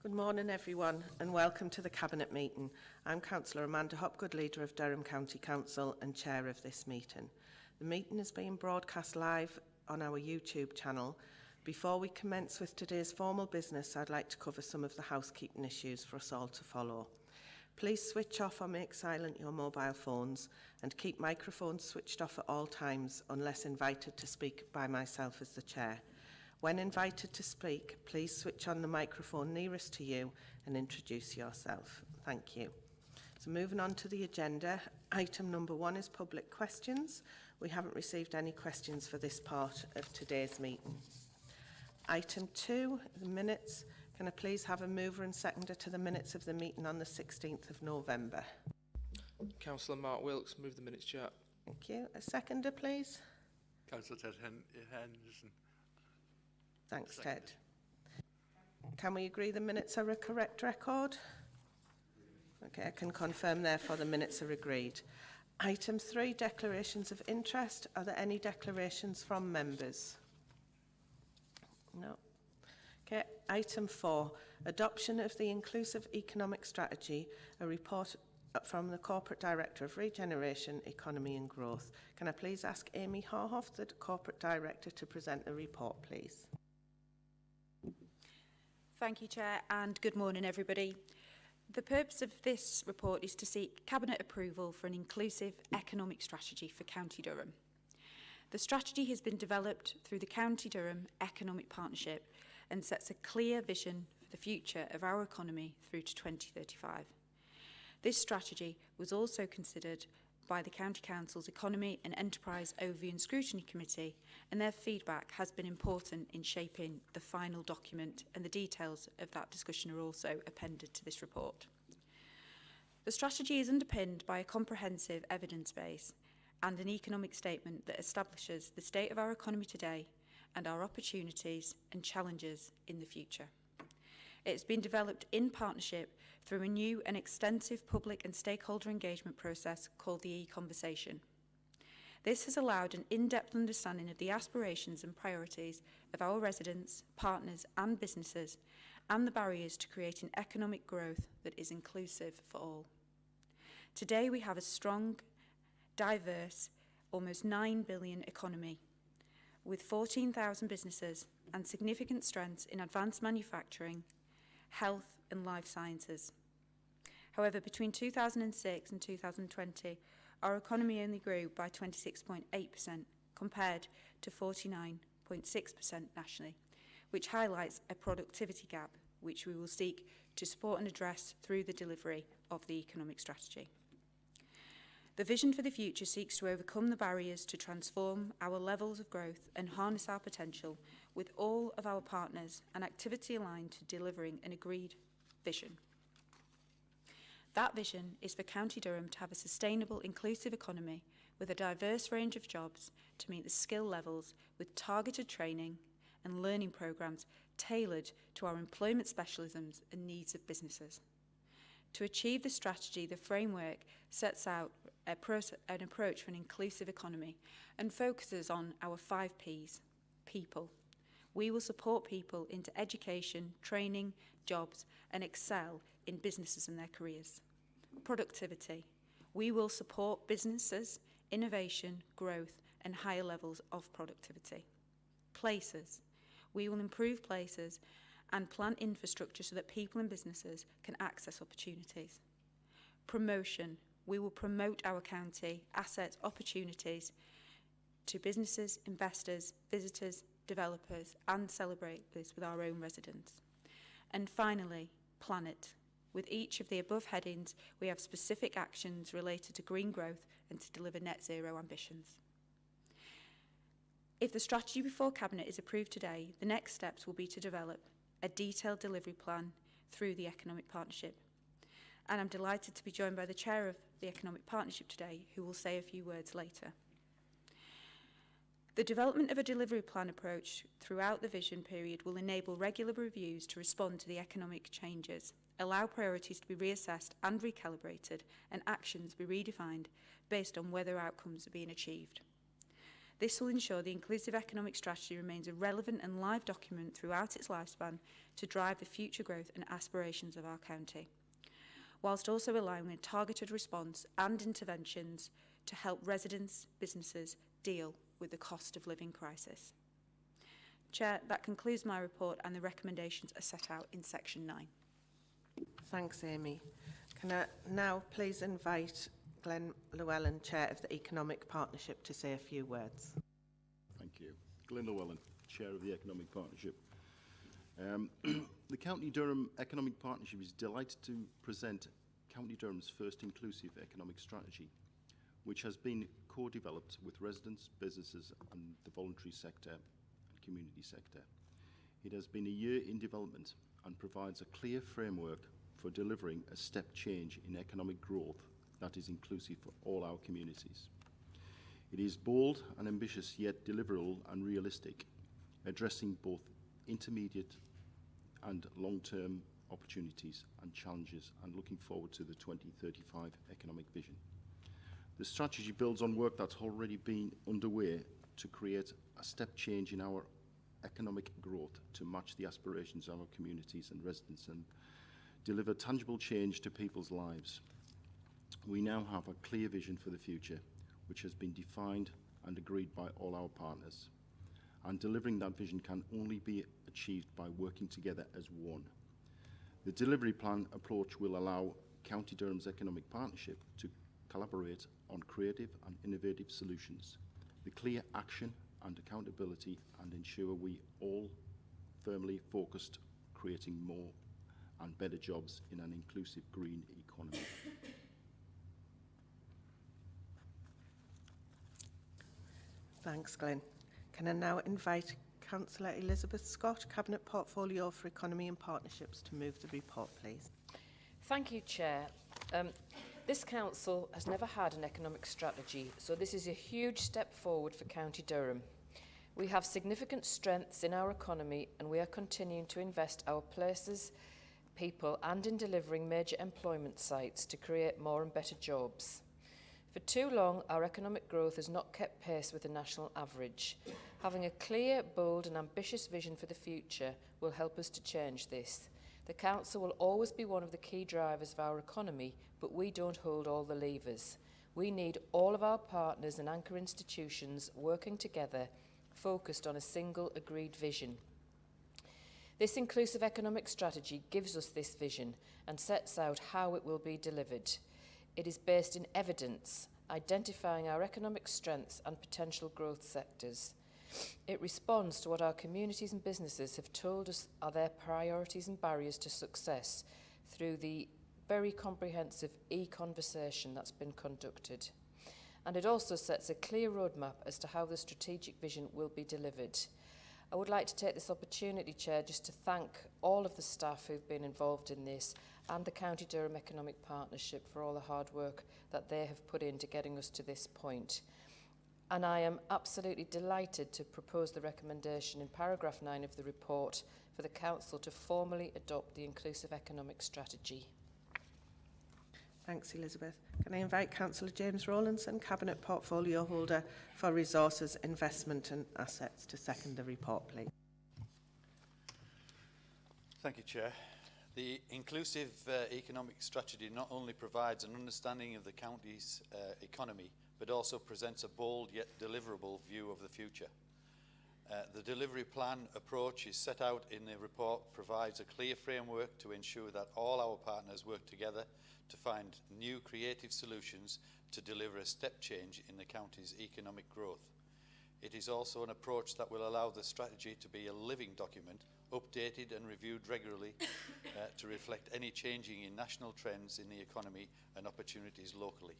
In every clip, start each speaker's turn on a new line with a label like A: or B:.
A: Good morning everyone and welcome to the Cabinet meeting. I'm Councillor Amanda Hopgood, Leader of Durham County Council and Chair of this meeting. The meeting is being broadcast live on our YouTube channel. Before we commence with today's formal business, I'd like to cover some of the housekeeping issues for us all to follow. Please switch off or make silent your mobile phones and keep microphones switched off at all times unless invited to speak by myself as the Chair. When invited to speak, please switch on the microphone nearest to you and introduce yourself. Thank you. So moving on to the agenda, item number 1 is public questions. We haven't received any questions for this part of today's meeting. Item 2, the minutes. Can I please have a mover and seconder to the minutes of the meeting on the 16th of November?
B: Councillor Mark Wilkes, move the minutes, Chair.
A: Thank you. A seconder, please.
C: Councillor Ted Henderson.
A: Thanks, Ted. Can we agree the minutes are a correct record? Okay, I can confirm therefore the minutes are agreed. Item 3, declarations of interest. Are there any declarations from members? No. Okay, item 4, adoption of the Inclusive Economic Strategy, a report from the Corporate Director of Regeneration, Economy and Growth. Can I please ask Amy Harhoff, the Corporate Director, to present the report, please?
D: Thank you, Chair, and good morning, everybody. The purpose of this report is to seek Cabinet approval for an inclusive economic strategy for County Durham. The strategy has been developed through the County Durham Economic Partnership and sets a clear vision for the future of our economy through to 2035. This strategy was also considered by the County Council's Economy and Enterprise Overview and Scrutiny Committee, and their feedback has been important in shaping the final document, and the details of that discussion are also appended to this report. The strategy is underpinned by a comprehensive evidence base and an economic statement that establishes the state of our economy today and our opportunities and challenges in the future. It's been developed in partnership through a new and extensive public and stakeholder engagement process called the E-Conversation. This has allowed an in-depth understanding of the aspirations and priorities of our residents, partners and businesses, and the barriers to creating economic growth that is inclusive for all. Today we have a strong, diverse, almost 9 billion economy with 14,000 businesses and significant strengths in advanced manufacturing, health and life sciences. However, between 2006 and 2020, our economy only grew by 26.8% compared to 49.6% nationally, which highlights a productivity gap which we will seek to support and address through the delivery of the economic strategy. The vision for the future seeks to overcome the barriers to transform our levels of growth and harness our potential with all of our partners and activity aligned to delivering an agreed vision. That vision is for County Durham to have a sustainable, inclusive economy with a diverse range of jobs to meet the skill levels with targeted training and learning programmes tailored to our employment specialisms and needs of businesses. To achieve the strategy, the framework sets out an approach for an inclusive economy and focuses on our 5 Ps. People. We will support people into education, training, jobs, and excel in businesses and their careers. Productivity. We will support businesses, innovation, growth, and higher levels of productivity. Places. We will improve places and plan infrastructure so that people and businesses can access opportunities. Promotion. We will promote our county, assets, opportunities to businesses, investors, visitors, developers, and celebrate this with our own residents. And finally, planet. With each of the above headings, we have specific actions related to green growth and to deliver net zero ambitions. If the strategy before Cabinet is approved today, the next steps will be to develop a detailed delivery plan through the Economic Partnership. And I'm delighted to be joined by the Chair of the Economic Partnership today, who will say a few words later. The development of a delivery plan approach throughout the vision period will enable regular reviews to respond to the economic changes, allow priorities to be reassessed and recalibrated, and actions be redefined based on whether outcomes are being achieved. This will ensure the Inclusive Economic Strategy remains a relevant and live document throughout its lifespan to drive the future growth and aspirations of our county, whilst also allowing a targeted response and interventions to help residents, businesses deal with the cost of living crisis. Chair, that concludes my report and the recommendations are set out in section 9.
A: Thanks, Amy. Can I now please invite Glenn Llewellyn, Chair of the Economic Partnership, to say a few words.
E: Thank you. Glenn Llewellyn, Chair of the Economic Partnership. The County Durham Economic Partnership is delighted to present County Durham's first inclusive economic strategy, which has been co-developed with residents, businesses and the voluntary sector and community sector. It has been a year in development and provides a clear framework for delivering a step change in economic growth that is inclusive for all our communities. It is bold and ambitious, yet deliverable and realistic, addressing both intermediate and long-term opportunities and challenges, and looking forward to the 2035 economic vision. The strategy builds on work that's already been underway to create a step change in our economic growth to match the aspirations of our communities and residents and deliver tangible change to people's lives. We now have a clear vision for the future, which has been defined and agreed by all our partners. And delivering that vision can only be achieved by working together as one. The delivery plan approach will allow County Durham's Economic Partnership to collaborate on creative and innovative solutions, the clear action and accountability, and ensure we all firmly focused creating more and better jobs in an inclusive green economy.
A: Thanks, Glenn. Can I now invite Councillor Elizabeth Scott, Cabinet Portfolio for Economy and Partnerships, to move the report, please.
F: Thank you, Chair. This council has never had an economic strategy, so this is a huge step forward for County Durham. We have significant strengths in our economy and we are continuing to invest our places, people and in delivering major employment sites to create more and better jobs. For too long, our economic growth has not kept pace with the national average. Having a clear, bold and ambitious vision for the future will help us to change this. The Council will always be one of the key drivers of our economy, but we don't hold all the levers. We need all of our partners and anchor institutions working together, focused on a single agreed vision. This inclusive economic strategy gives us this vision and sets out how it will be delivered. It is based in evidence, identifying our economic strengths and potential growth sectors. It responds to what our communities and businesses have told us are their priorities and barriers to success through the very comprehensive e-conversation that's been conducted. And it also sets a clear roadmap as to how the strategic vision will be delivered. I would like to take this opportunity, Chair, just to thank all of the staff who've been involved in this and the County Durham Economic Partnership for all the hard work that they have put into getting us to this point. And I am absolutely delighted to propose the recommendation in paragraph 9 of the report for the Council to formally adopt the Inclusive Economic Strategy.
A: Thanks, Elizabeth. Can I invite Councillor James Rowlandson, Cabinet Portfolio Holder for Resources, Investment and Assets, to second the report, please.
C: Thank you, Chair. The Inclusive Economic Strategy not only provides an understanding of the county's economy, but also presents a bold yet deliverable view of the future. The delivery plan approach is set out in the report, provides a clear framework to ensure that all our partners work together to find new creative solutions to deliver a step change in the county's economic growth. It is also an approach that will allow the strategy to be a living document, updated and reviewed regularly to reflect any changing in national trends in the economy and opportunities locally.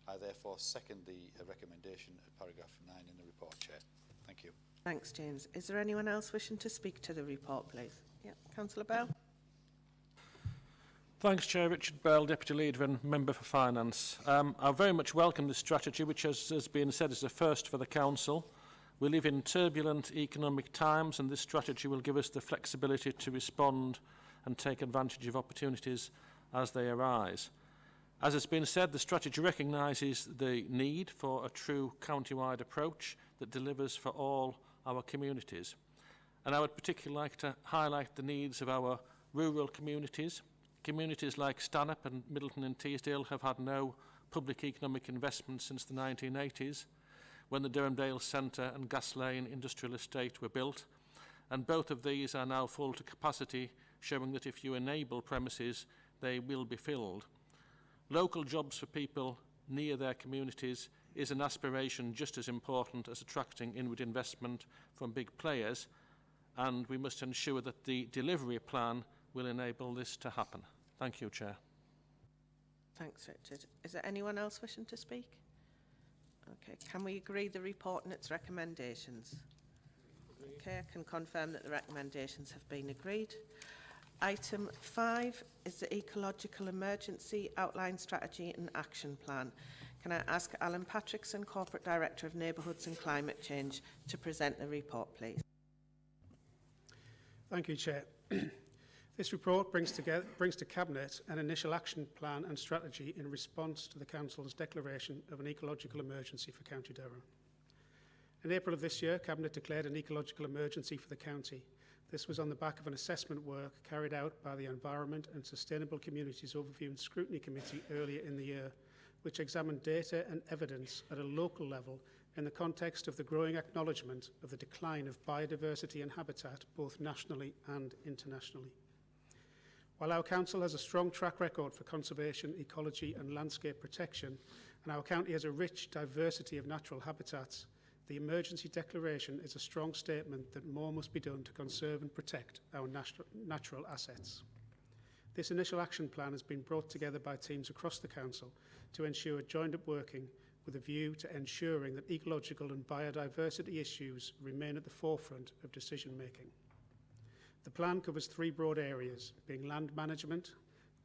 C: I therefore second the recommendation at paragraph 9 in the report, Chair. Thank you.
A: Thanks, James. Is there anyone else wishing to speak to the report, please? Yeah, Councillor Bell.
G: Thanks, Chair. Richard Bell, Deputy Leader and Member for Finance. I very much welcome this strategy, which has been said is a first for the Council. We live in turbulent economic times, and this strategy will give us the flexibility to respond and take advantage of opportunities as they arise. As has been said, the strategy recognises the need for a true county-wide approach that delivers for all our communities. And I would particularly like to highlight the needs of our rural communities. Communities like Stanhope and Middleton and Teesdale have had no public economic investment since the 1980s, when the Durhamdale Centre and Gas Lane Industrial Estate were built, and both of these are now full to capacity, showing that if you enable premises, they will be filled. Local jobs for people near their communities is an aspiration just as important as attracting inward investment from big players, and we must ensure that the delivery plan will enable this to happen. Thank you, Chair.
A: Thanks, Richard. Is there anyone else wishing to speak? Okay, can we agree the report and its recommendations? Okay, I can confirm that the recommendations have been agreed. Item 5 is the Ecological Emergency Outline Strategy and Action Plan. Can I ask Alan Patrickson, Corporate Director of Neighbourhoods and Climate Change, to present the report, please?
H: Thank you, Chair. This report brings to Cabinet an initial action plan and strategy in response to the Council's declaration of an ecological emergency for County Durham. In April of this year, Cabinet declared an ecological emergency for the county. This was on the back of an assessment work carried out by the Environment and Sustainable Communities Overview and Scrutiny Committee earlier in the year, which examined data and evidence at a local level in the context of the growing acknowledgement of the decline of biodiversity and habitat, both nationally and internationally. While our council has a strong track record for conservation, ecology and landscape protection, and our county has a rich diversity of natural habitats, the emergency declaration is a strong statement that more must be done to conserve and protect our natural assets. This initial action plan has been brought together by teams across the council to ensure joined-up working with a view to ensuring that ecological and biodiversity issues remain at the forefront of decision-making. The plan covers 3 broad areas, being land management,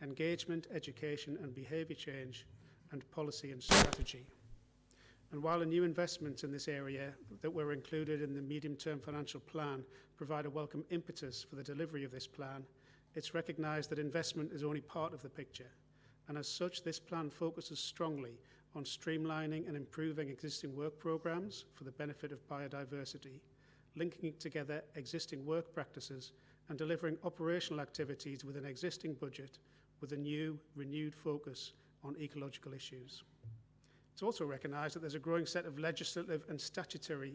H: engagement, education and behaviour change, and policy and strategy. And while a new investment in this area that were included in the medium-term financial plan provide a welcome impetus for the delivery of this plan, it's recognised that investment is only part of the picture, and as such this plan focuses strongly on streamlining and improving existing work programmes for the benefit of biodiversity, linking together existing work practices and delivering operational activities within an existing budget with a new, renewed focus on ecological issues. It's also recognised that there's a growing set of legislative and statutory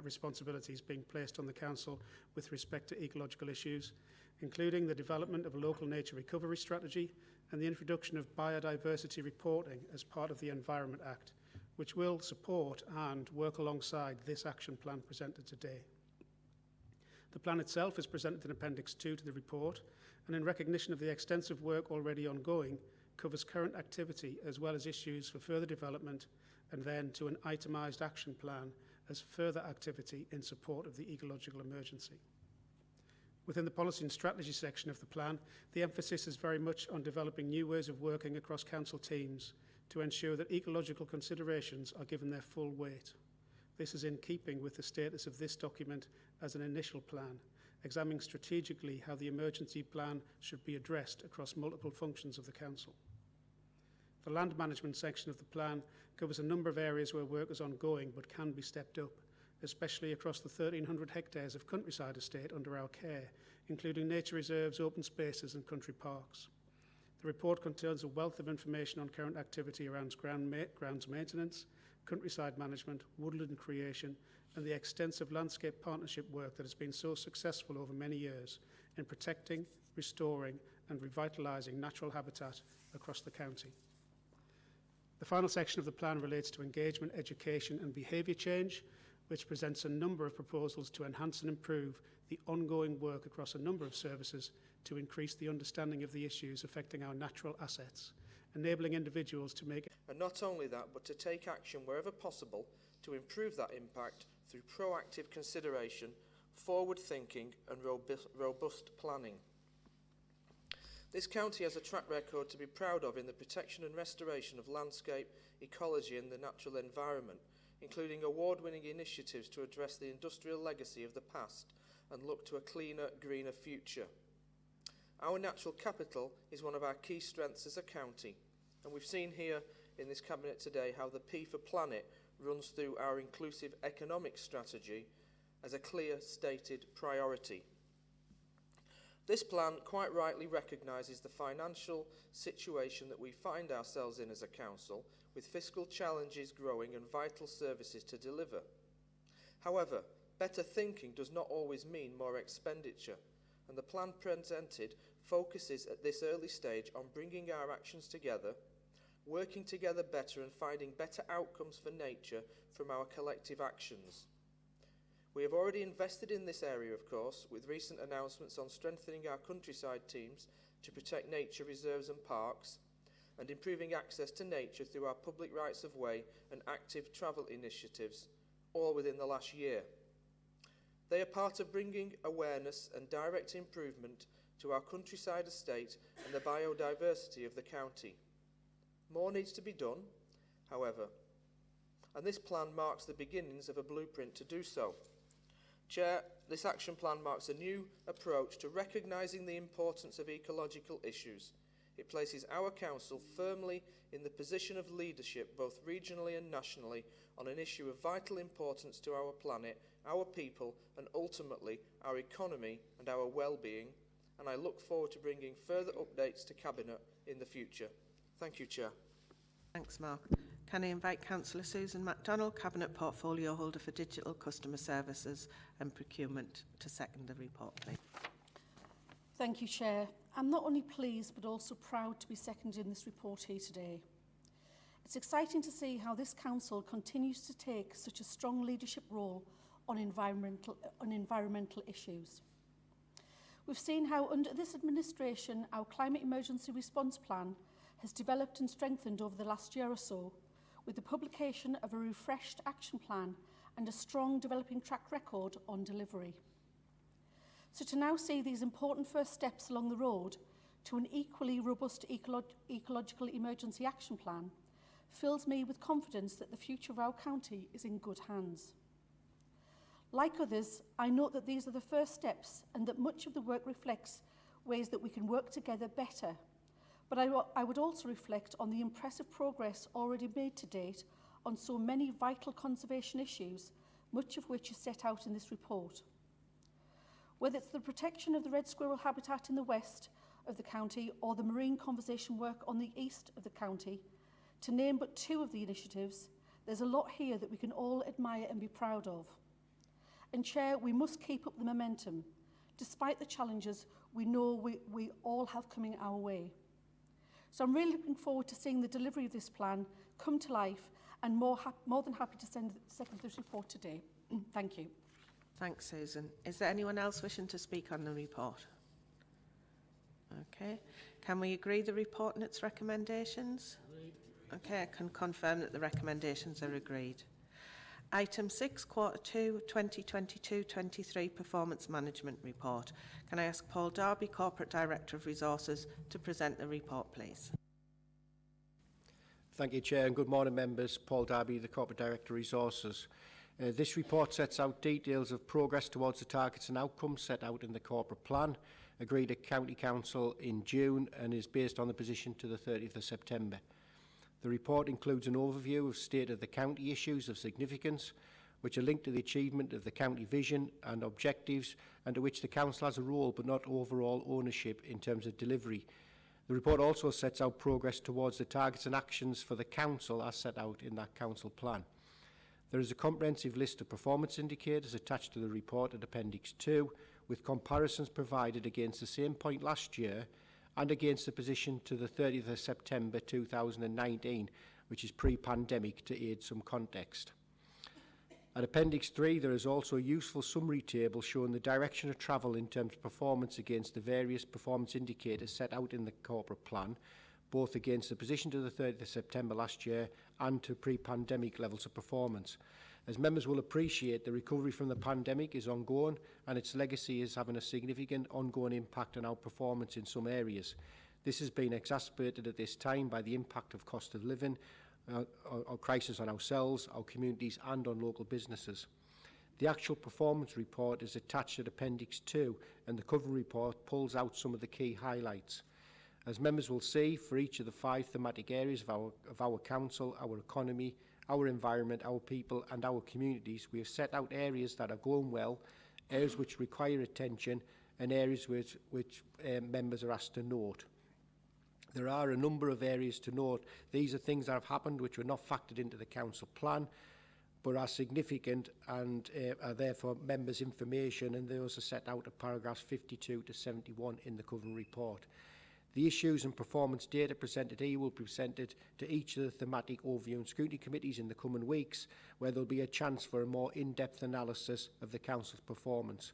H: responsibilities being placed on the Council with respect to ecological issues, including the development of a local nature recovery strategy and the introduction of biodiversity reporting as part of the Environment Act, which will support and work alongside this action plan presented today. The plan itself is presented in Appendix 2 to the report, and in recognition of the extensive work already ongoing, covers current activity as well as issues for further development, and then to an itemised action plan as further activity in support of the ecological emergency. Within the policy and strategy section of the plan, the emphasis is very much on developing new ways of working across council teams to ensure that ecological considerations are given their full weight. This is in keeping with the status of this document as an initial plan, examining strategically how the emergency plan should be addressed across multiple functions of the council. The land management section of the plan covers a number of areas where work is ongoing but can be stepped up, especially across the 1,300 hectares of countryside estate under our care, including nature reserves, open spaces and country parks. The report contains a wealth of information on current activity around grounds maintenance, countryside management, woodland creation and the extensive landscape partnership work that has been so successful over many years in protecting, restoring and revitalising natural habitat across the county. The final section of the plan relates to engagement, education and behaviour change, which presents a number of proposals to enhance and improve the ongoing work across a number of services to increase the understanding of the issues affecting our natural assets, enabling individuals to make...
B: And not only that, but to take action wherever possible to improve that impact through proactive consideration, forward thinking and robust planning. This county has a track record to be proud of in the protection and restoration of landscape, ecology and the natural environment, including award-winning initiatives to address the industrial legacy of the past and look to a cleaner, greener future. Our natural capital is one of our key strengths as a county. And we've seen here in this Cabinet today how the P for Planet runs through our inclusive economic strategy as a clear stated priority. This plan quite rightly recognises the financial situation that we find ourselves in as a council, with fiscal challenges growing and vital services to deliver. However, better thinking does not always mean more expenditure, and the plan presented focuses at this early stage on bringing our actions together, working together better and finding better outcomes for nature from our collective actions. We have already invested in this area, of course, with recent announcements on strengthening our countryside teams to protect nature reserves and parks, and improving access to nature through our public rights of way and active travel initiatives, all within the last year. They are part of bringing awareness and direct improvement to our countryside estate and the biodiversity of the county. More needs to be done, however, and this plan marks the beginnings of a blueprint to do so. Chair, this action plan marks a new approach to recognising the importance of ecological issues. It places our council firmly in the position of leadership, both regionally and nationally, on an issue of vital importance to our planet, our people, and ultimately our economy and our well-being. And I look forward to bringing further updates to Cabinet in the future. Thank you, Chair.
A: Thanks, Mark. Can I invite Councillor Susan MacDonald, Cabinet Portfolio Holder for Digital Customer Services and Procurement, to second the report, please.
I: Thank you, Chair. I'm not only pleased but also proud to be seconding this report here today. It's exciting to see how this Council continues to take such a strong leadership role on environmental issues. We've seen how under this administration our Climate Emergency Response Plan has developed and strengthened over the last year or so, with the publication of a refreshed action plan and a strong developing track record on delivery. So to now see these important first steps along the road to an equally robust ecological emergency action plan fills me with confidence that the future of our county is in good hands. Like others, I note that these are the first steps and that much of the work reflects ways that we can work together better. But I would also reflect on the impressive progress already made to date on so many vital conservation issues, much of which is set out in this report. Whether it's the protection of the red squirrel habitat in the west of the county or the marine conservation work on the east of the county, to name but two of the initiatives, there's a lot here that we can all admire and be proud of. And Chair, we must keep up the momentum, despite the challenges we know we all have coming our way. So I'm really looking forward to seeing the delivery of this plan come to life, and more than happy to second this report today. Thank you.
A: Thanks, Susan. Is there anyone else wishing to speak on the report? Okay. Can we agree the report and its recommendations? Agreed. Okay, I can confirm that the recommendations are agreed. Item 6, Quarter 2, 2022-23 Performance Management Report. Can I ask Paul Darby, Corporate Director of Resources, to present the report, please?
J: Thank you, Chair, and good morning, members. Paul Darby, the Corporate Director of Resources. This report sets out details of progress towards the targets and outcomes set out in the corporate plan, agreed at County Council in June, and is based on the position to the 30th of September. The report includes an overview of state of the county issues of significance, which are linked to the achievement of the county vision and objectives, and to which the Council has a role but not overall ownership in terms of delivery. The report also sets out progress towards the targets and actions for the Council as set out in that Council plan. There is a comprehensive list of performance indicators attached to the report at Appendix 2, with comparisons provided against the same point last year and against the position to the 30th of September 2019, which is pre-pandemic, to aid some context. At Appendix 3, there is also a useful summary table showing the direction of travel in terms of performance against the various performance indicators set out in the corporate plan, both against the position to the 30th of September last year and to pre-pandemic levels of performance. As members will appreciate, the recovery from the pandemic is ongoing and its legacy is having a significant ongoing impact on our performance in some areas. This has been exacerbated at this time by the impact of cost of living, our crisis on ourselves, our communities and on local businesses. The actual performance report is attached at Appendix 2 and the cover report pulls out some of the key highlights. As members will see, for each of the 5 thematic areas of our council, our economy, our environment, our people and our communities, we have set out areas that are going well, areas which require attention and areas which members are asked to note. There are a number of areas to note. These are things that have happened which were not factored into the council plan, but are significant and are therefore members' information, and those are set out at paragraphs 52 to 71 in the covering report. The issues and performance data presented here will be presented to each of the thematic overview and scrutiny committees in the coming weeks, where there will be a chance for a more in-depth analysis of the Council's performance.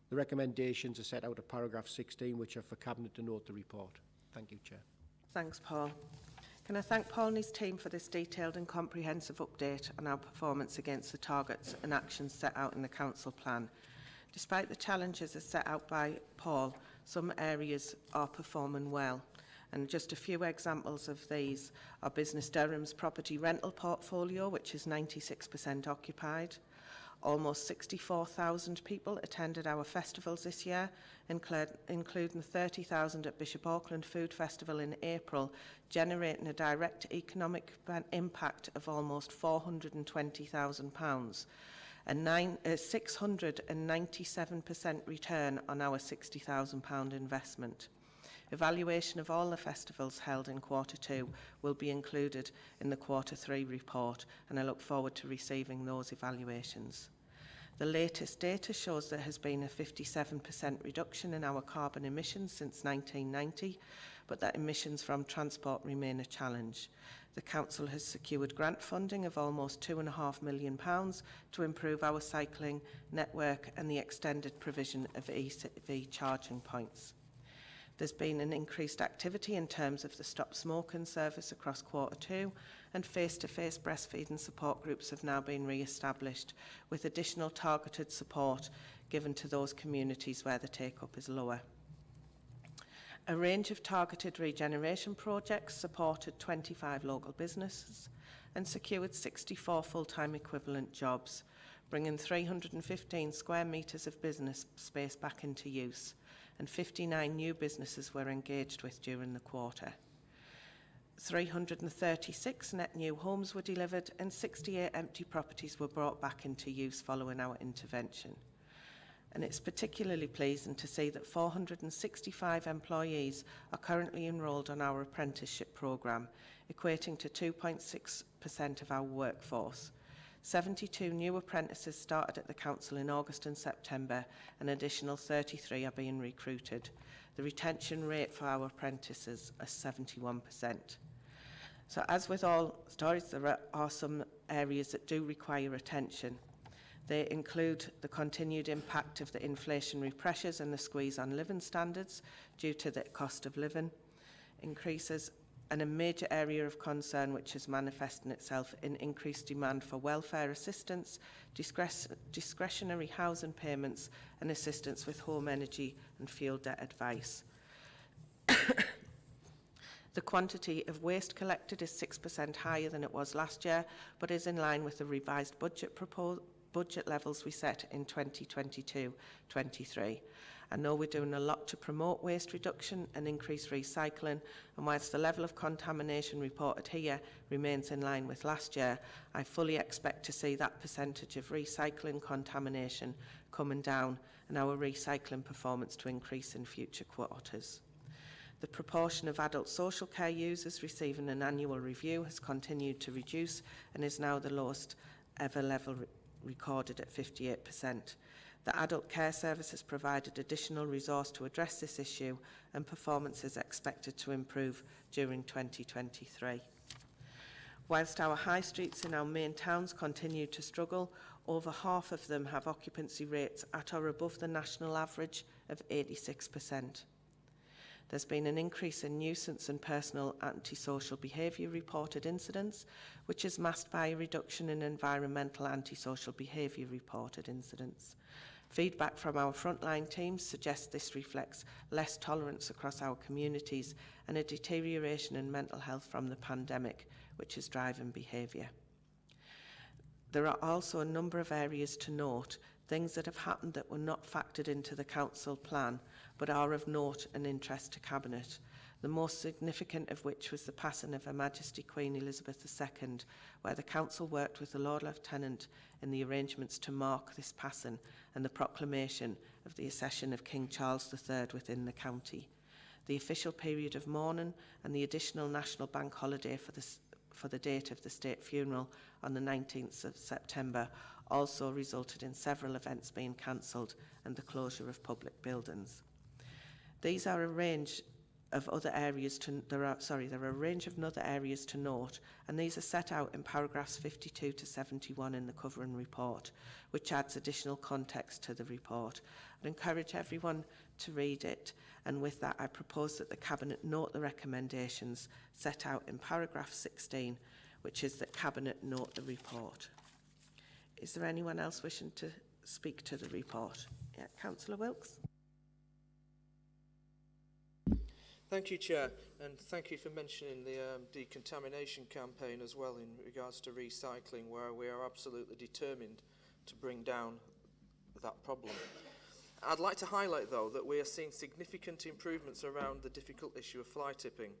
J: The recommendations are set out at paragraph 16, which are for Cabinet to note the report. Thank you, Chair.
A: Thanks, Paul. Can I thank Paul and his team for this detailed and comprehensive update on our performance against the targets and actions set out in the Council plan. Despite the challenges as set out by Paul, some areas are performing well. And just a few examples of these are Business Durham's property rental portfolio, which is 96% occupied. Almost 64,000 people attended our festivals this year, including 30,000 at Bishop Auckland Food Festival in April, generating a direct economic impact of almost £420,000. A 697% return on our £60,000 investment. Evaluation of all the festivals held in Q2 will be included in the Q3 report, and I look forward to receiving those evaluations. The latest data shows there has been a 57% reduction in our carbon emissions since 1990, but that emissions from transport remain a challenge. The Council has secured grant funding of almost £2.5 million to improve our cycling network and the extended provision of EV charging points. There's been an increased activity in terms of the Stop Smoking service across Q2, and face-to-face breastfeeding support groups have now been re-established, with additional targeted support given to those communities where the take-up is lower. A range of targeted regeneration projects supported 25 local businesses and secured 64 full-time equivalent jobs, bringing 315 square metres of business space back into use, and 59 new businesses were engaged with during the quarter. 336 net new homes were delivered and 68 empty properties were brought back into use following our intervention. And it's particularly pleasing to see that 465 employees are currently enrolled on our apprenticeship programme, equating to 2.6% of our workforce. 72 new apprentices started at the Council in August and September, an additional 33 are being recruited. The retention rate for our apprentices is 71%. So as with all stories, there are some areas that do require attention. They include the continued impact of the inflationary pressures and the squeeze on living standards due to the cost of living increases, and a major area of concern which is manifesting itself in increased demand for welfare assistance, discretionary housing payments and assistance with home energy and fuel debt advice. The quantity of waste collected is 6% higher than it was last year, but is in line with the revised budget levels we set in 2022-23. I know we're doing a lot to promote waste reduction and increase recycling, and whilst the level of contamination reported here remains in line with last year, I fully expect to see that percentage of recycling contamination coming down and our recycling performance to increase in future quarters. The proportion of adult social care users receiving an annual review has continued to reduce and is now the lowest ever level recorded at 58%. The Adult Care Service has provided additional resource to address this issue, and performance is expected to improve during 2023. Whilst our high streets in our main towns continue to struggle, over half of them have occupancy rates at or above the national average of 86%. There's been an increase in nuisance and personal antisocial behaviour reported incidents, which is masked by a reduction in environmental antisocial behaviour reported incidents. Feedback from our frontline teams suggests this reflects less tolerance across our communities and a deterioration in mental health from the pandemic, which is driving behaviour. There are also a number of areas to note, things that have happened that were not factored into the Council plan, but are of note and interest to Cabinet. the most significant of which was the passing of Her Majesty Queen Elizabeth II, where the Council worked with the Lord Lieutenant in the arrangements to mark this passing and the proclamation of the accession of King Charles III within the county. The official period of mourning and the additional national bank holiday for the date of the state funeral on the 19th of September also resulted in several events being cancelled and the closure of public buildings. These are a range of other areas there are a range of other areas to note, and these are set out in paragraphs 52 to 71 in the covering report, which adds additional context to the report. I'd encourage everyone to read it, and with that I propose that the Cabinet note the recommendations set out in paragraph 16, which is that Cabinet note the report. Is there anyone else wishing to speak to the report? Yeah, Councillor Wilkes.
B: Thank you, Chair, and thank you for mentioning the decontamination campaign as well in regards to recycling, where we are absolutely determined to bring down that problem. I'd like to highlight, though, that we are seeing significant improvements around the difficult issue of fly tipping,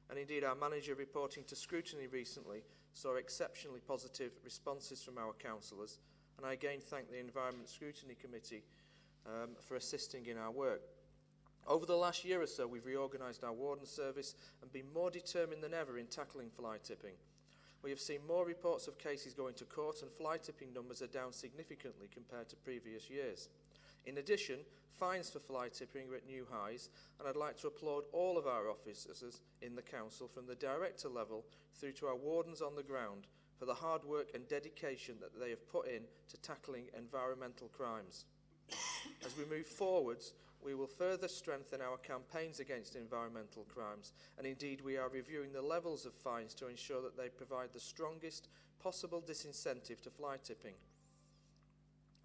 B: and indeed our manager reporting to scrutiny recently saw exceptionally positive responses from our councillors, and I again thank the Environment Scrutiny Committee for assisting in our work. Over the last year or so, we've reorganised our warden service and been more determined than ever in tackling fly tipping. We have seen more reports of cases going to court, and fly tipping numbers are down significantly compared to previous years. In addition, fines for fly tipping are at new highs, and I'd like to applaud all of our officers in the council, from the director level through to our wardens on the ground, for the hard work and dedication that they have put in to tackling environmental crimes. As we move forwards, we will further strengthen our campaigns against environmental crimes, and indeed we are reviewing the levels of fines to ensure that they provide the strongest possible disincentive to fly tipping.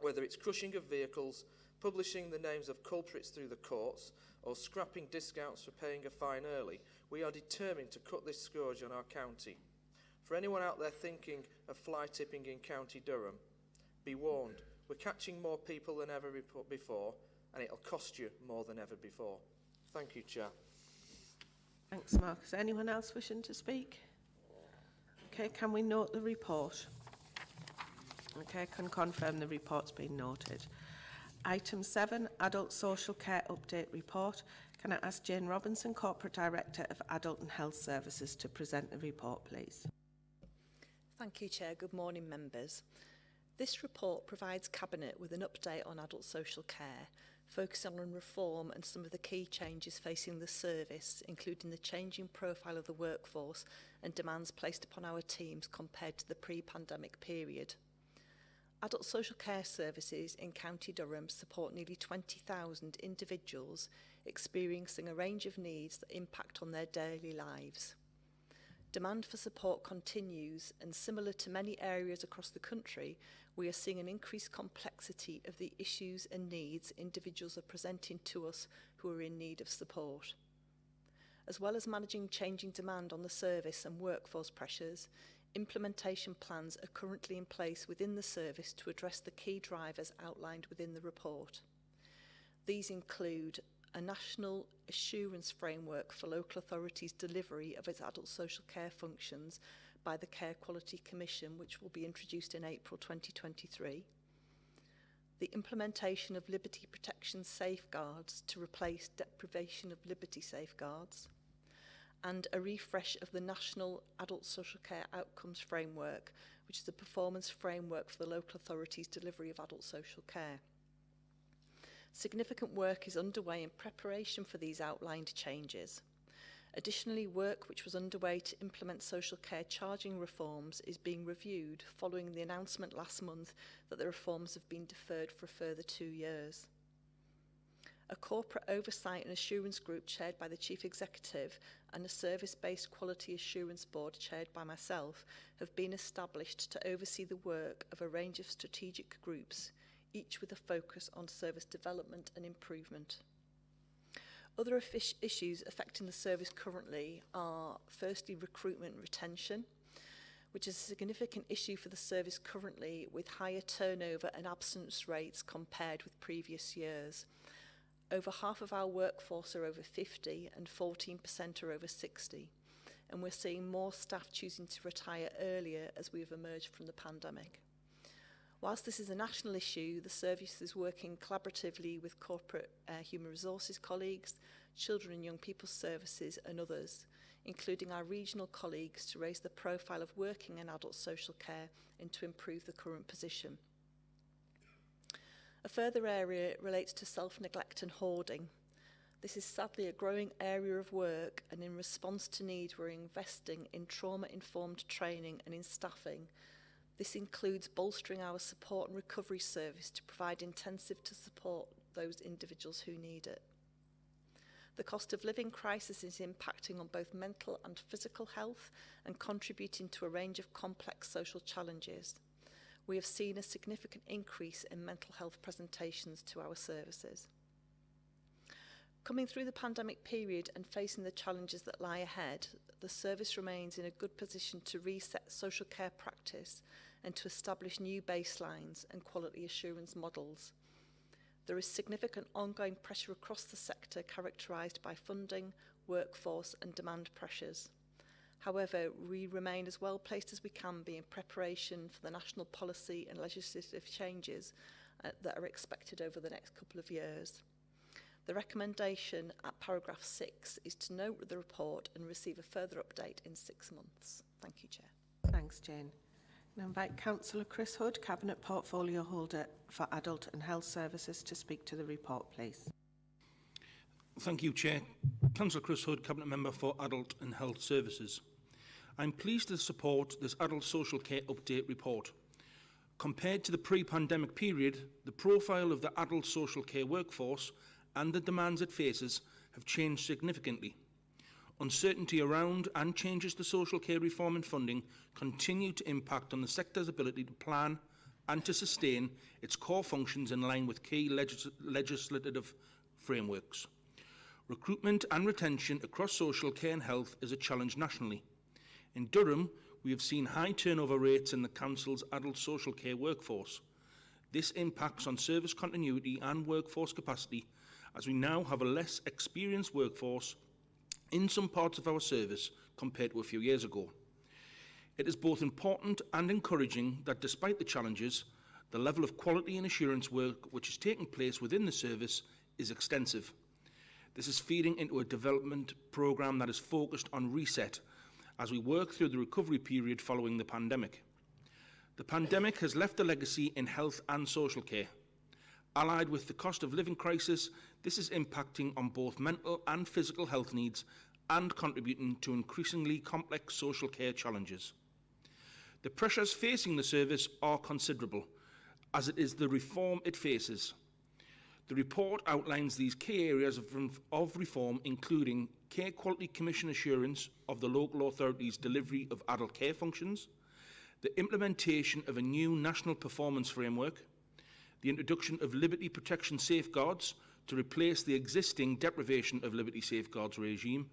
B: Whether it's crushing of vehicles, publishing the names of culprits through the courts, or scrapping discounts for paying a fine early, we are determined to cut this scourge on our county. For anyone out there thinking of fly tipping in County Durham, be warned, we're catching more people than ever before, and it'll cost you more than ever before. Thank you, Chair.
A: Thanks, Mark. Is anyone else wishing to speak? Okay, can we note the report? Okay, I can confirm the report's been noted. Item 7, Adult Social Care Update Report. Can I ask Jane Robinson, Corporate Director of Adult and Health Services, to present the report, please?
K: Thank you, Chair. Good morning, members. This report provides Cabinet with an update on adult social care, focusing on reform and some of the key changes facing the service, including the changing profile of the workforce and demands placed upon our teams compared to the pre-pandemic period. Adult social care services in County Durham support nearly 20,000 individuals experiencing a range of needs that impact on their daily lives. Demand for support continues, and similar to many areas across the country, we are seeing an increased complexity of the issues and needs individuals are presenting to us who are in need of support. As well as managing changing demand on the service and workforce pressures, implementation plans are currently in place within the service to address the key drivers outlined within the report. These include a national assurance framework for local authorities' delivery of its adult social care functions by the Care Quality Commission, which will be introduced in April 2023. The implementation of liberty protection safeguards to replace deprivation of liberty safeguards, and a refresh of the National Adult Social Care Outcomes Framework, which is a performance framework for the local authorities' delivery of adult social care. Significant work is underway in preparation for these outlined changes. Additionally, work which was underway to implement social care charging reforms is being reviewed following the announcement last month that the reforms have been deferred for a further 2 years. A corporate oversight and assurance group chaired by the Chief Executive and a service-based quality assurance board chaired by myself have been established to oversee the work of a range of strategic groups, each with a focus on service development and improvement. Other issues affecting the service currently are, firstly, recruitment and retention, which is a significant issue for the service currently, with higher turnover and absence rates compared with previous years. Over half of our workforce are over 50 and 14% are over 60. And we're seeing more staff choosing to retire earlier as we've emerged from the pandemic. Whilst this is a national issue, the service is working collaboratively with corporate human resources colleagues, children and young people's services and others, including our regional colleagues, to raise the profile of working in adult social care and to improve the current position. A further area relates to self-neglect and hoarding. This is sadly a growing area of work, and in response to need, we're investing in trauma-informed training and in staffing. This includes bolstering our support and recovery service to provide intensive to support those individuals who need it. The cost of living crisis is impacting on both mental and physical health and contributing to a range of complex social challenges. We have seen a significant increase in mental health presentations to our services. Coming through the pandemic period and facing the challenges that lie ahead, the service remains in a good position to reset social care practice and to establish new baselines and quality assurance models. There is significant ongoing pressure across the sector characterised by funding, workforce and demand pressures. However, we remain as well placed as we can be in preparation for the national policy and legislative changes that are expected over the next couple of years. The recommendation at paragraph 6 is to note the report and receive a further update in 6 months. Thank you, Chair.
A: Thanks, Jane. I invite Councillor Chris Hood, Cabinet Portfolio Holder for Adult and Health Services, to speak to the report, please.
L: Thank you, Chair. Councillor Chris Hood, Cabinet Member for Adult and Health Services. I'm pleased to support this Adult Social Care Update report. Compared to the pre-pandemic period, the profile of the adult social care workforce and the demands it faces have changed significantly. Uncertainty around and changes to social care reform and funding continue to impact on the sector's ability to plan and to sustain its core functions in line with key legislative frameworks. Recruitment and retention across social care and health is a challenge nationally. In Durham, we have seen high turnover rates in the Council's adult social care workforce. This impacts on service continuity and workforce capacity, as we now have a less experienced workforce in some parts of our service compared to a few years ago. It is both important and encouraging that despite the challenges, the level of quality and assurance work which is taking place within the service is extensive. This is feeding into a development programme that is focused on reset as we work through the recovery period following the pandemic. The pandemic has left a legacy in health and social care. Allied with the cost of living crisis, this is impacting on both mental and physical health needs and contributing to increasingly complex social care challenges. The pressures facing the service are considerable, as it is the reform it faces. The report outlines these key areas of reform, including Care Quality Commission assurance of the local authorities' delivery of adult care functions, the implementation of a new national performance framework, the introduction of liberty protection safeguards to replace the existing deprivation of liberty safeguards regime,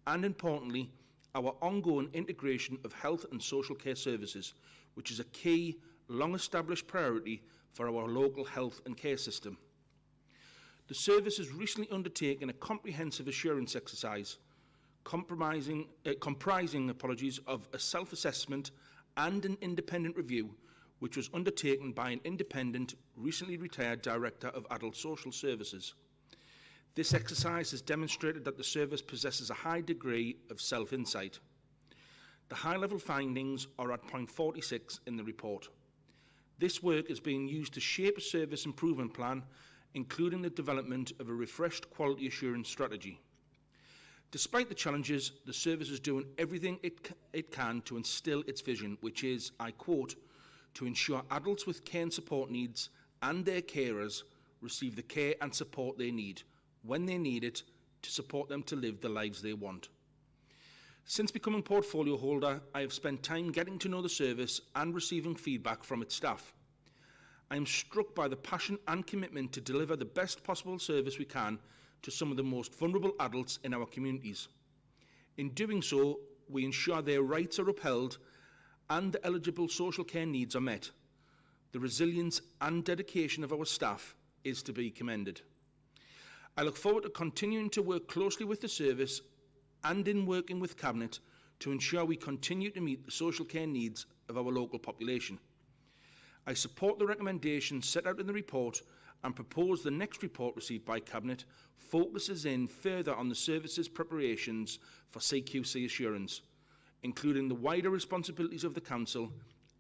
L: and importantly, our ongoing integration of health and social care services, which is a key, long-established priority for our local health and care system. The service has recently undertaken a comprehensive assurance exercise, comprising of a self-assessment and an independent review, which was undertaken by an independent, recently retired Director of Adult Social Services. This exercise has demonstrated that the service possesses a high degree of self-insight. The high-level findings are at point 46 in the report. This work is being used to shape a service improvement plan, including the development of a refreshed quality assurance strategy. Despite the challenges, the service is doing everything it can to instill its vision, which is, I quote, to ensure adults with care and support needs and their carers receive the care and support they need, when they need it, to support them to live the lives they want. Since becoming portfolio holder, I have spent time getting to know the service and receiving feedback from its staff. I am struck by the passion and commitment to deliver the best possible service we can to some of the most vulnerable adults in our communities. In doing so, we ensure their rights are upheld and the eligible social care needs are met. The resilience and dedication of our staff is to be commended. I look forward to continuing to work closely with the service and in working with Cabinet to ensure we continue to meet the social care needs of our local population. I support the recommendations set out in the report and propose the next report received by Cabinet focuses in further on the service's preparations for CQC assurance, including the wider responsibilities of the Council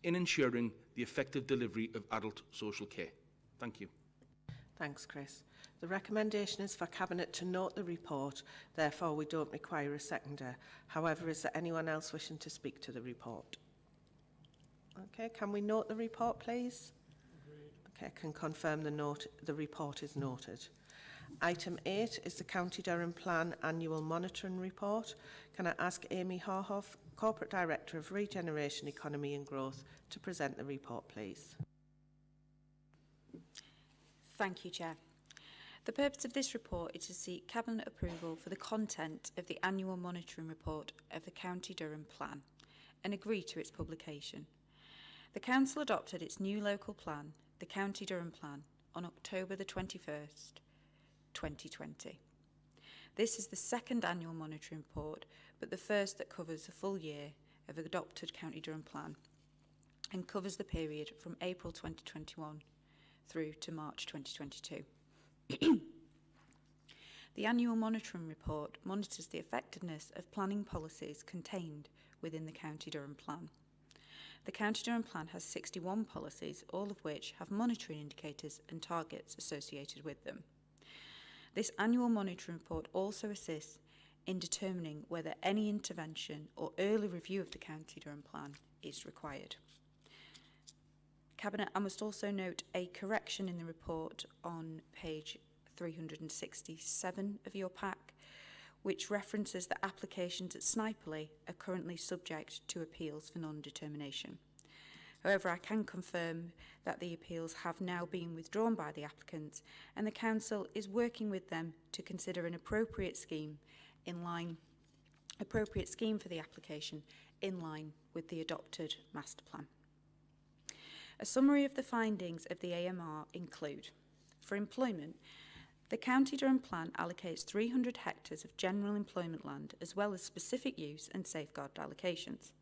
L: in ensuring the effective delivery of adult social care. Thank you.
A: Thanks, Chris. The recommendation is for Cabinet to note the report, therefore we don't require a seconder. However, is there anyone else wishing to speak to the report? Okay, can we note the report, please? Okay, I can confirm the report is noted. Item 8 is the County Durham Plan Annual Monitoring Report. Can I ask Amy Horhoff, Corporate Director of Regeneration, Economy and Growth, to present the report, please?
D: Thank you, Chair. The purpose of this report is to seek Cabinet approval for the content of the annual monitoring report of the County Durham Plan and agree to its publication. The Council adopted its new local plan, the County Durham Plan, on October the 21st, 2020. This is the second annual monitoring report, but the first that covers a full year of adopted County Durham Plan and covers the period from April 2021 through to March 2022. The annual monitoring report monitors the effectiveness of planning policies contained within the County Durham Plan. The County Durham Plan has 61 policies, all of which have monitoring indicators and targets associated with them. This annual monitoring report also assists in determining whether any intervention or early review of the County Durham Plan is required. Cabinet, I must also note a correction in the report on page 367 of your pack, which references that applications at Sniperley are currently subject to appeals for non-determination. However, I can confirm that the appeals have now been withdrawn by the applicants and the Council is working with them to consider an appropriate scheme for the application in line with the adopted master plan. A summary of the findings of the AMR include: for employment, the County Durham Plan allocates 300 hectares of general employment land as well as specific use and safeguard allocations.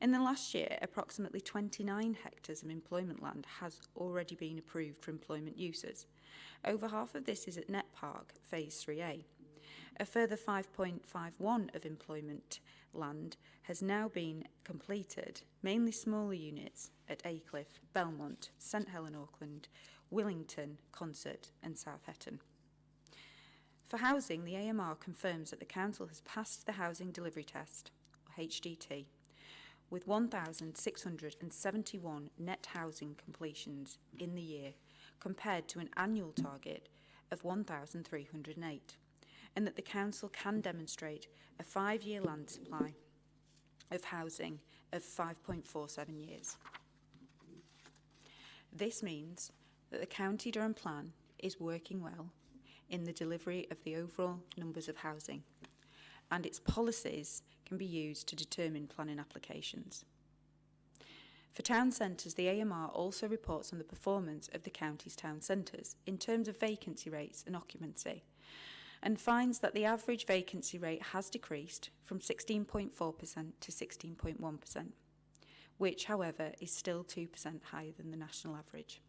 D: In the last year, approximately 29 hectares of employment land has already been approved for employment uses. Over half of this is at Net Park, Phase 3A. A further 5.51 of employment land has now been completed, mainly smaller units at Aycliffe, Belmont, St Helen Auckland, Willington, Concert and South Hetton. For housing, the AMR confirms that the Council has passed the Housing Delivery Test, or HDT, with 1,671 net housing completions in the year, compared to an annual target of 1,308, and that the Council can demonstrate a 5-year land supply of housing of 5.47 years. This means that the County Durham Plan is working well in the delivery of the overall numbers of housing, and its policies can be used to determine planning applications. For town centres, the AMR also reports on the performance of the county's town centres in terms of vacancy rates and occupancy, and finds that the average vacancy rate has decreased from 16.4% to 16.1%, which, however, is still 2% higher than the national average.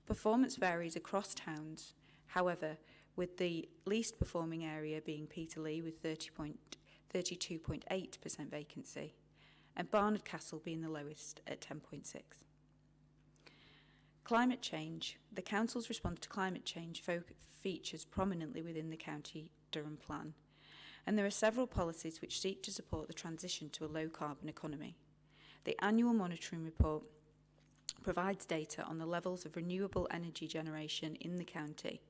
D: Performance varies across towns, however, with the least performing area being Peterlee with 32.8% vacancy, and Barnard Castle being the lowest at 10.6%. Climate change. The Council's response to climate change features prominently within the County Durham Plan, and there are several policies which seek to support the transition to a low-carbon economy. The annual monitoring report provides data on the levels of renewable energy generation in the county.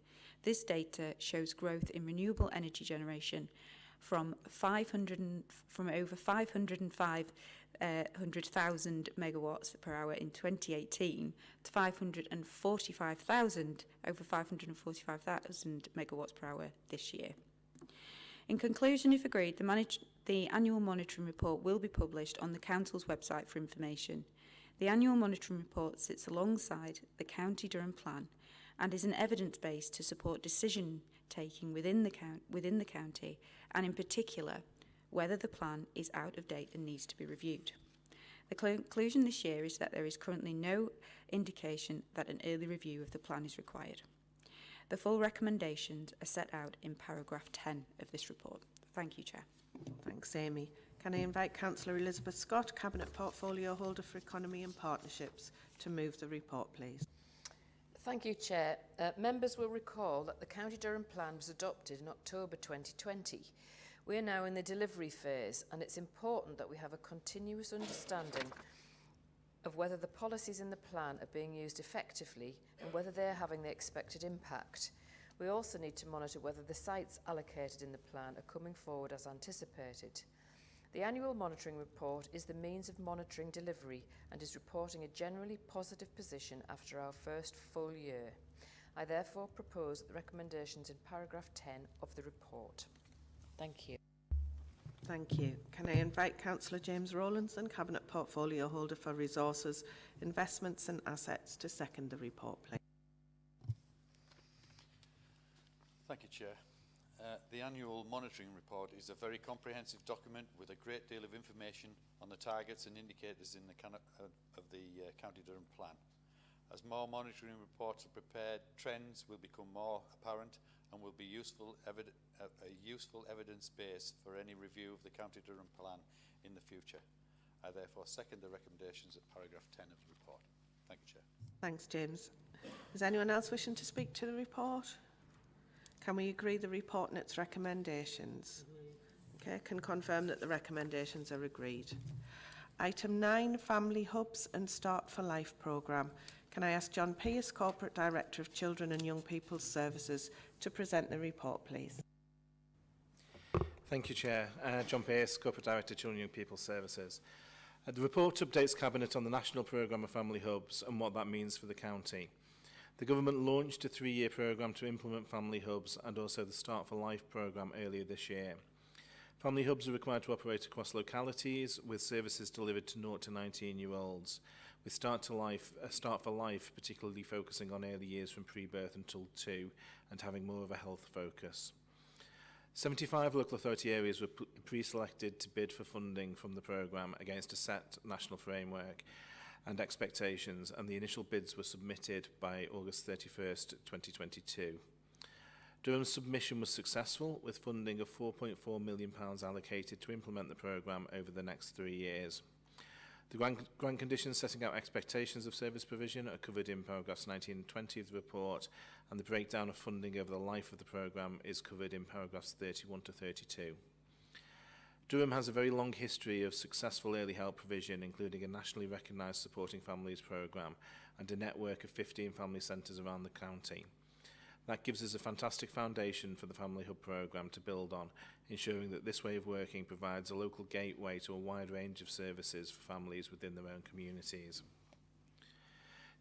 D: This data shows growth in renewable energy generation from over 500,000 megawatts per hour in 2018 to 545,000, over 545,000 megawatts per hour this year. In conclusion, if agreed, the annual monitoring report will be published on the Council's website for information. The annual monitoring report sits alongside the County Durham Plan and is an evidence base to support decision taking within the county, and in particular whether the plan is out of date and needs to be reviewed. The conclusion this year is that there is currently no indication that an early review of the plan is required. The full recommendations are set out in paragraph 10 of this report. Thank you, Chair.
A: Thanks, Amy. Can I invite Councillor Elizabeth Scott, Cabinet Portfolio Holder for Economy and Partnerships, to move the report, please?
F: Thank you, Chair. Members will recall that the County Durham Plan was adopted in October 2020. We are now in the delivery phase, and it's important that we have a continuous understanding of whether the policies in the plan are being used effectively and whether they are having the expected impact. We also need to monitor whether the sites allocated in the plan are coming forward as anticipated. The annual monitoring report is the means of monitoring delivery and is reporting a generally positive position after our first full year. I therefore propose the recommendations in paragraph 10 of the report. Thank you.
A: Thank you. Can I invite Councillor James Rowlandson, Cabinet Portfolio Holder for Resources, Investments and Assets, to second the report, please?
C: Thank you, Chair. The annual monitoring report is a very comprehensive document with a great deal of information on the targets and indicators in the County Durham Plan. As more monitoring reports are prepared, trends will become more apparent and will be a useful evidence base for any review of the County Durham Plan in the future. I therefore second the recommendations at paragraph 10 of the report. Thank you, Chair.
A: Thanks, James. Is anyone else wishing to speak to the report? Can we agree the report and its recommendations? Okay, can confirm that the recommendations are agreed. Item 9, Family Hubs and Start for Life programme. Can I ask John Pearce, Corporate Director of Children and Young People's Services, to present the report, please?
M: Thank you, Chair. John Pearce, Corporate Director, Children and Young People's Services. The report updates Cabinet on the National Programme of Family Hubs and what that means for the county. The government launched a 3-year programme to implement family hubs and also the Start for Life programme earlier this year. Family hubs are required to operate across localities with services delivered to 0 to 19-year-olds, with Start for Life particularly focusing on early years from pre-birth until 2 and having more of a health focus. 75 local authority areas were pre-selected to bid for funding from the programme against a set national framework and expectations, and the initial bids were submitted by August 31st, 2022. Durham's submission was successful, with funding of £4.4 million allocated to implement the programme over the next 3 years. The grant conditions setting out expectations of service provision are covered in paragraphs 19 and 20 of the report, and the breakdown of funding over the life of the programme is covered in paragraphs 31 to 32. Durham has a very long history of successful early help provision, including a nationally recognised Supporting Families programme and a network of 15 family centres around the county. That gives us a fantastic foundation for the Family Hub programme to build on, ensuring that this way of working provides a local gateway to a wide range of services for families within their own communities.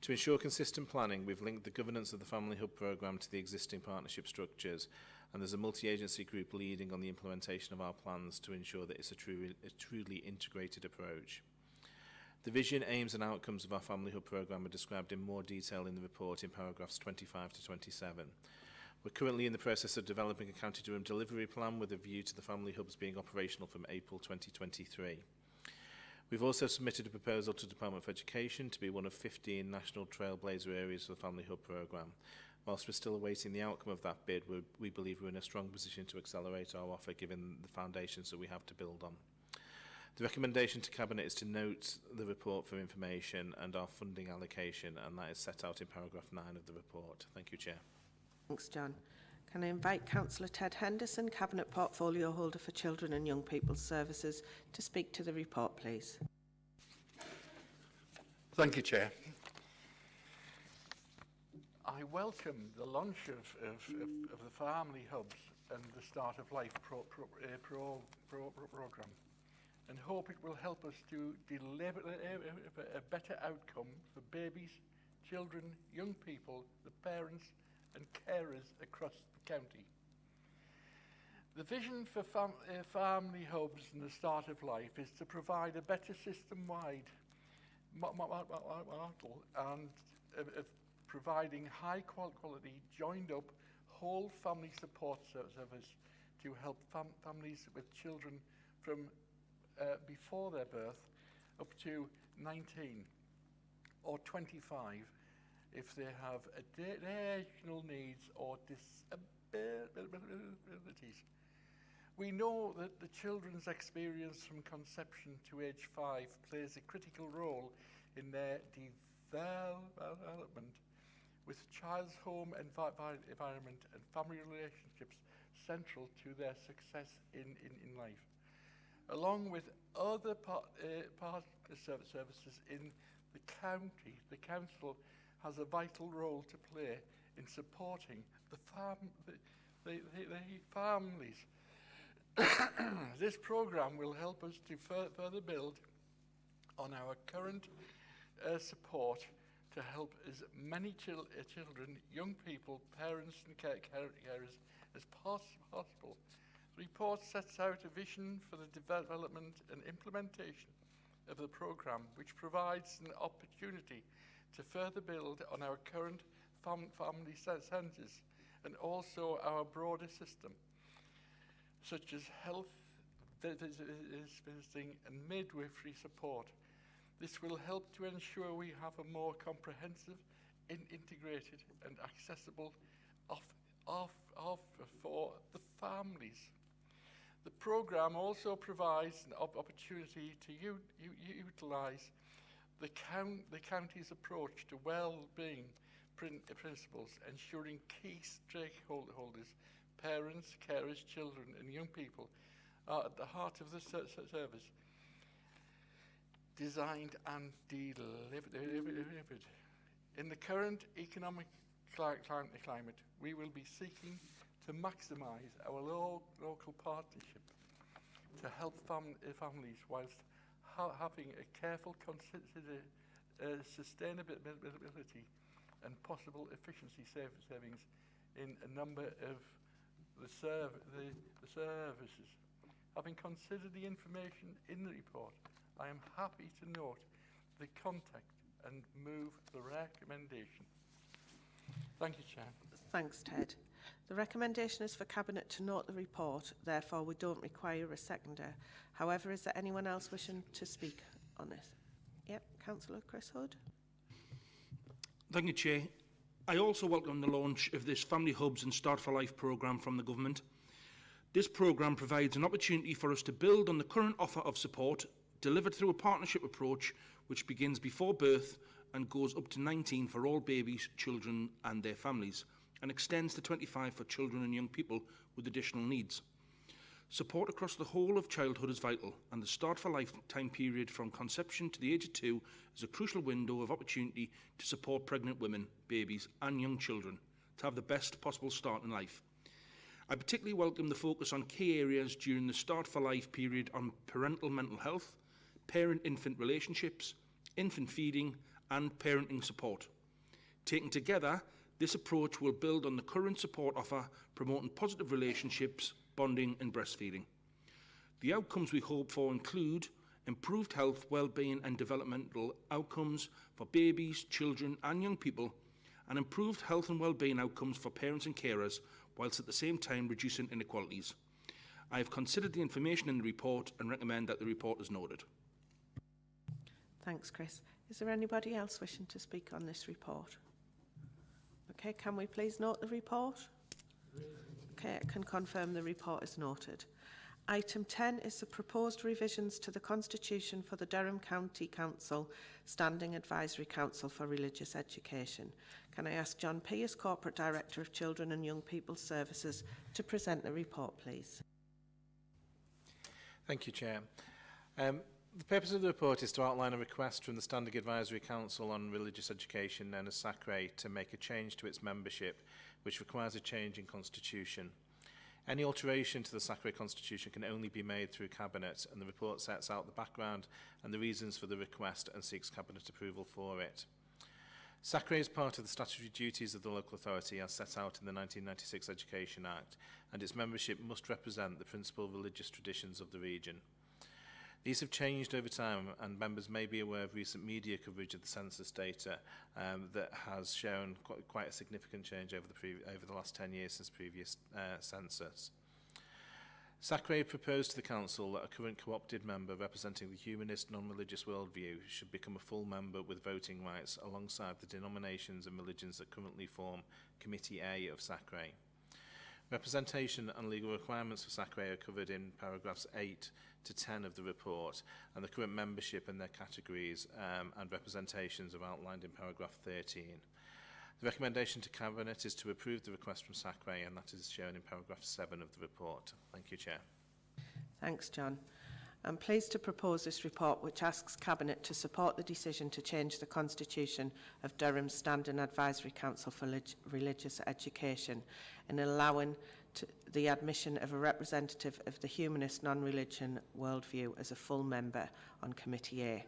M: To ensure consistent planning, we've linked the governance of the Family Hub programme to the existing partnership structures, and there's a multi-agency group leading on the implementation of our plans to ensure that it's a truly integrated approach. The vision, aims and outcomes of our Family Hub programme are described in more detail in the report in paragraphs 25 to 27. We're currently in the process of developing a County Durham delivery plan with a view to the Family Hubs being operational from April 2023. We've also submitted a proposal to Department for Education to be one of 15 national trailblazer areas for the Family Hub programme. Whilst we're still awaiting the outcome of that bid, we believe we're in a strong position to accelerate our offer given the foundations that we have to build on. The recommendation to Cabinet is to note the report for information and our funding allocation, and that is set out in paragraph 9 of the report. Thank you, Chair.
A: Thanks, John. Can I invite Councillor Ted Henderson, Cabinet Portfolio Holder for Children and Young People's Services, to speak to the report, please?
N: Thank you, Chair. I welcome the launch of the Family Hubs and the Start of Life programme, and hope it will help us to deliver a better outcome for babies, children, young people, the parents and carers across the county. The vision for Family Hubs and the Start of Life is to provide a better system-wide model and providing high quality, joined up, whole family support service to help families with children from before their birth up to 19 or 25 if they have additional needs or disabilities. We know that the children's experience from conception to age 5 plays a critical role in their development, with child's home environment and family relationships central to their success in life. Along with other services in the county, the council has a vital role to play in supporting the families. This programme will help us to further build on our current support to help as many children, young people, parents and carers as possible. The report sets out a vision for the development and implementation of the programme, which provides an opportunity to further build on our current family centres and also our broader system, such as health, visiting and midwifery support. This will help to ensure we have a more comprehensive, integrated and accessible offer for the families. The programme also provides an opportunity to utilise the county's approach to well-being principles, ensuring key stakeholders, parents, carers, children and young people are at the heart of the service, designed and delivered. In the current economic climate, we will be seeking to maximise our local partnership to help families whilst having a careful sustainability and possible efficiency savings in a number of the services. Having considered the information in the report, I am happy to note the contact and move the recommendation. Thank you, Chair.
A: Thanks, Ted. The recommendation is for Cabinet to note the report, therefore we don't require a seconder. However, is there anyone else wishing to speak on this? Yep, Councillor Chris Hood.
L: Thank you, Chair. I also welcome the launch of this Family Hubs and Start for Life programme from the Government. This programme provides an opportunity for us to build on the current offer of support delivered through a partnership approach which begins before birth and goes up to 19 for all babies, children and their families, and extends to 25 for children and young people with additional needs. Support across the whole of childhood is vital, and the Start for Life time period from conception to the age of 2 is a crucial window of opportunity to support pregnant women, babies and young children to have the best possible start in life. I particularly welcome the focus on key areas during the Start for Life period on parental mental health, parent-infant relationships, infant feeding and parenting support. Taken together, this approach will build on the current support offer, promoting positive relationships, bonding and breastfeeding. The outcomes we hope for include improved health, well-being and developmental outcomes for babies, children and young people, and improved health and well-being outcomes for parents and carers, whilst at the same time reducing inequalities. I have considered the information in the report and recommend that the report is noted.
A: Thanks, Chris. Is there anybody else wishing to speak on this report? Okay, can we please note the report? Okay, I can confirm the report is noted. Item 10 is the proposed revisions to the Constitution for the Durham County Council Standing Advisory Council for Religious Education. Can I ask John Pierce, Corporate Director of Children and Young People's Services, to present the report, please?
M: Thank you, Chair. The purpose of the report is to outline a request from the Standing Advisory Council on Religious Education, known as SACRE, to make a change to its membership, which requires a change in constitution. Any alteration to the SACRE constitution can only be made through Cabinet, and the report sets out the background and the reasons for the request and seeks Cabinet approval for it. SACRE is part of the statutory duties of the local authority as set out in the 1996 Education Act, and its membership must represent the principal religious traditions of the region. These have changed over time, and members may be aware of recent media coverage of the census data that has shown quite a significant change over the last 10 years since previous census. SACRE proposed to the Council that a current co-opted member representing the humanist non-religious worldview should become a full member with voting rights alongside the denominations and religions that currently form Committee A of SACRE. Representation and legal requirements for SACRE are covered in paragraphs 8 to 10 of the report, and the current membership and their categories and representations are outlined in paragraph 13. The recommendation to Cabinet is to approve the request from SACRE, and that is shown in paragraph 7 of the report. Thank you, Chair.
A: Thanks, John. I'm pleased to propose this report, which asks Cabinet to support the decision to change the constitution of Durham's Standing Advisory Council for Religious Education in allowing the admission of a representative of the humanist non-religion worldview as a full member on Committee A.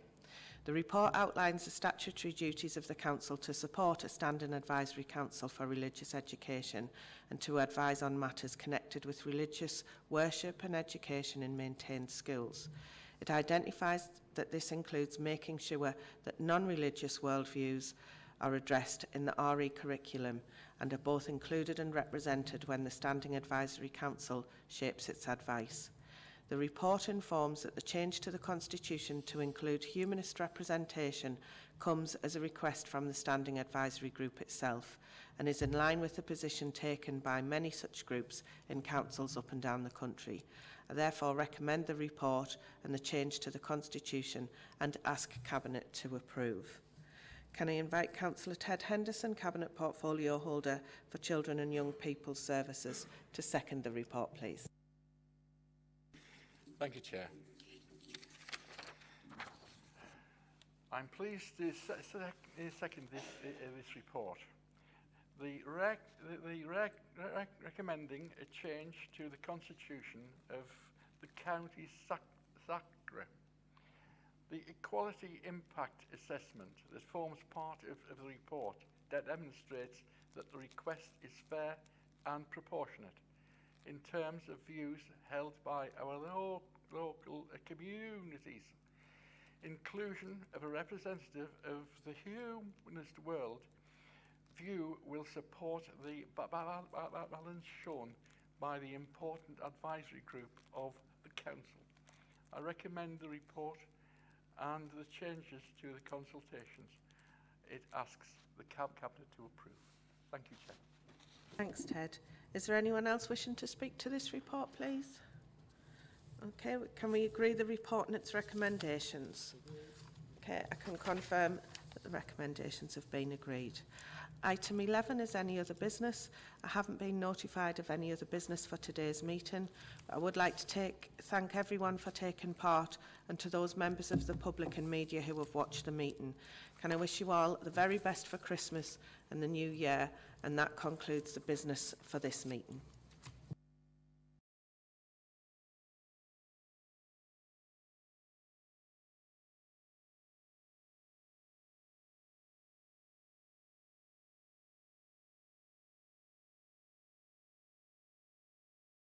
A: The report outlines the statutory duties of the Council to support a Standing Advisory Council for Religious Education and to advise on matters connected with religious worship and education in maintained schools. It identifies that this includes making sure that non-religious worldviews are addressed in the RE curriculum and are both included and represented when the Standing Advisory Council shapes its advice. The report informs that the change to the Constitution to include humanist representation comes as a request from the Standing Advisory Group itself and is in line with the position taken by many such groups in councils up and down the country. I therefore recommend the report and the change to the Constitution and ask Cabinet to approve. Can I invite Councillor Ted Henderson, Cabinet Portfolio Holder for Children and Young People's Services, to second the report, please?
N: Thank you, Chair. I'm pleased to second this report. Recommending a change to the constitution of the County SACRE. The equality impact assessment that forms part of the report that demonstrates that the request is fair and proportionate in terms of views held by our local communities. Inclusion of a representative of the humanist world view will support the balance shown by the important advisory group of the Council. I recommend the report and the changes to the consultations it asks the Cabinet to approve. Thank you, Chair.
A: Thanks, Ted. Is there anyone else wishing to speak to this report, please? Okay, can we agree the report and its recommendations? Okay, I can confirm that the recommendations have been agreed. Item 11 is any other business. I haven't been notified of any other business for today's meeting. I would like to thank everyone for taking part and to those members of the public and media who have watched the meeting. Can I wish you all the very best for Christmas and the new year, and that concludes the business for this meeting.